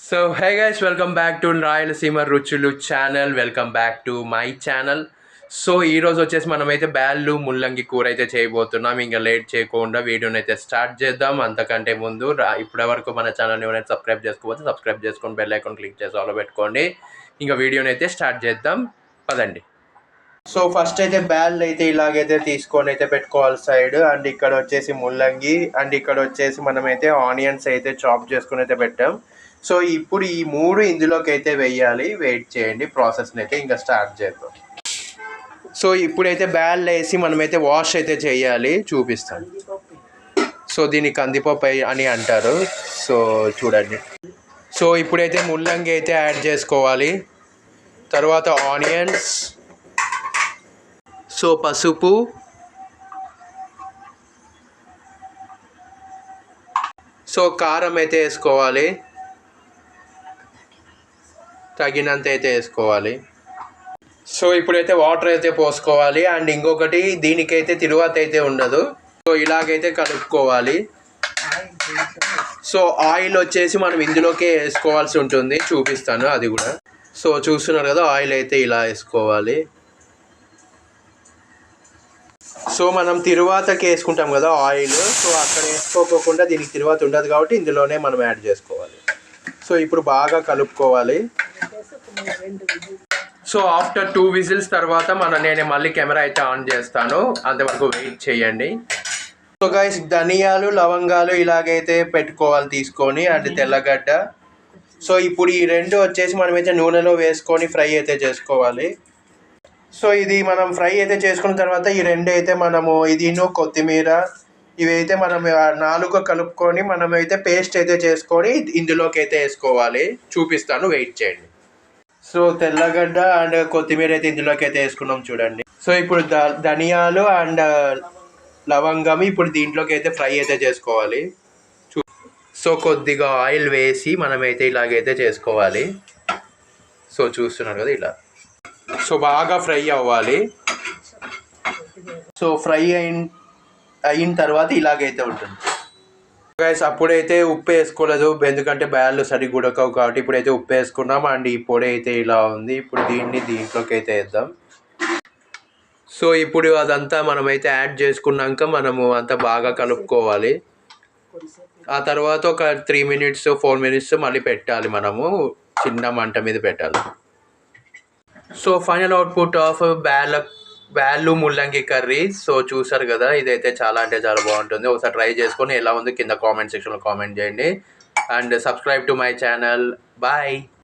So hey guys, welcome back to Rayalaseema Ruchulu channel. Welcome back to my channel. So ఈరోజు వచ్చేసి మనమైతే బ్యాళ్ళు ముల్లంగి కూర అయితే చేయబోతున్నాం. ఇంకా లేట్ చేయకుండా వీడియోని అయితే స్టార్ట్ చేద్దాం. అంతకంటే ముందు ఇప్పటి వరకు మన ఛానల్ని ఎవరైనా సబ్స్క్రైబ్ చేసుకోవచ్చు, సబ్స్క్రైబ్ చేసుకొని బెల్ ఐకాన్ క్లిక్ చేసి ఆలో పెట్టుకోండి. ఇంకా వీడియోని అయితే స్టార్ట్ చేద్దాం, పదండి. సో ఫస్ట్ అయితే బ్యాల్ అయితే ఇలాగైతే తీసుకొని అయితే పెట్టుకోవాలి సైడ్. అండ్ ఇక్కడ వచ్చేసి ముల్లంగి, అండ్ ఇక్కడ వచ్చేసి మనమైతే ఆనియన్స్ అయితే చాప్ చేసుకుని అయితే పెట్టాం. సో ఇప్పుడు ఈ మూడు ఇందులోకి అయితే వేయాలి. వెయిట్ చేయండి, ప్రాసెస్ని అయితే ఇంకా స్టార్ట్ చేద్దాం. సో ఇప్పుడైతే బ్యాల్ వేసి మనమైతే వాష్ అయితే చేయాలి, చూపిస్తాను. సో దీన్ని కందిపప్పు అని అంటారు. సో చూడండి. సో ఇప్పుడైతే ముల్లంగి అయితే యాడ్ చేసుకోవాలి, తర్వాత ఆనియన్స్, సో పసుపు, సో కారం అయితే వేసుకోవాలి, తగినంత అయితే వేసుకోవాలి. సో ఇప్పుడైతే వాటర్ అయితే పోసుకోవాలి. అండ్ ఇంకొకటి, దీనికైతే తిరువాత అయితే ఉండదు. సో ఇలాగైతే కలుపుకోవాలి. సో ఆయిల్ వచ్చేసి మనం ఇందులోకే వేసుకోవాల్సి ఉంటుంది, చూపిస్తాను అది కూడా. సో చూస్తున్నారు కదా, ఆయిల్ అయితే ఇలా వేసుకోవాలి. సో మనం తిరువాతకి వేసుకుంటాం కదా ఆయిల్, సో అక్కడ వేసుకోకుండా దీనికి తిరువాత ఉండదు కాబట్టి ఇందులోనే మనం యాడ్ చేసుకోవాలి. సో ఇప్పుడు బాగా కలుపుకోవాలి. సో ఆఫ్టర్ 2 విజిల్స్ తర్వాత నేను మళ్ళీ కెమెరా అయితే ఆన్ చేస్తాను, అంతవరకు వెయిట్ చేయండి. సో గైస్, ధనియాలు, లవంగాలు ఇలాగైతే పెట్టుకోవాలి తీసుకొని, అండ్ తెల్లగడ్డ. సో ఇప్పుడు ఈ రెండు వచ్చేసి మనమైతే నూనెలో వేసుకొని ఫ్రై అయితే చేసుకోవాలి. సో ఇది మనం ఫ్రై అయితే చేసుకున్న తర్వాత ఈ రెండు అయితే మనము ఇదిను కొత్తిమీర ఇవి అయితే మనం 4 కలుపుకొని మనమైతే పేస్ట్ అయితే చేసుకొని ఇందులోకి అయితే వేసుకోవాలి, చూపిస్తాను, వెయిట్ చేయండి. సో తెల్లగడ్డ అండ్ కొత్తిమీర అయితే ఇందులోకి అయితే వేసుకున్నాం, చూడండి. సో ఇప్పుడు ధనియాలు అండ్ లవంగం ఇప్పుడు దీంట్లోకి అయితే ఫ్రై అయితే చేసుకోవాలి. సో కొద్దిగా ఆయిల్ వేసి మనమైతే ఇలాగైతే చేసుకోవాలి. సో చూస్తున్నారు కదా ఇలా. సో బాగా ఫ్రై అవ్వాలి. సో ఫ్రై అయిన తర్వాత ఇలాగైతే ఉంటుంది గైస్. అప్పుడైతే ఉప్పు వేసుకోలేదు, ఎందుకంటే బ్యాళ్ళు సరిగ్గా ఉడకవు కాబట్టి. ఇప్పుడైతే ఉప్పు వేసుకున్నాం. అండ్ ఈ పొడి అయితే ఇలా ఉంది. ఇప్పుడు దీంట్లోకి అయితే వేద్దాం. సో ఇప్పుడు అదంతా మనమైతే యాడ్ చేసుకున్నాక మనము అంతా బాగా కలుపుకోవాలి. ఆ తర్వాత ఒక 3 మినిట్స్ 4 మినిట్స్ మళ్ళీ పెట్టాలి, మనము చిన్న మంట మీద పెట్టాలి. సో ఫైనల్ అవుట్పుట్ ఆఫ్ బ్యాళ్ళు ముల్లంగి కర్రీ. సో చూసారు కదా, ఇదైతే చాలా అంటే చాలా బాగుంటుంది. ఒకసారి ట్రై చేసుకొని ఎలా ఉంది కింద కామెంట్ సెక్షన్లో కామెంట్ చేయండి. And subscribe to my channel. Bye.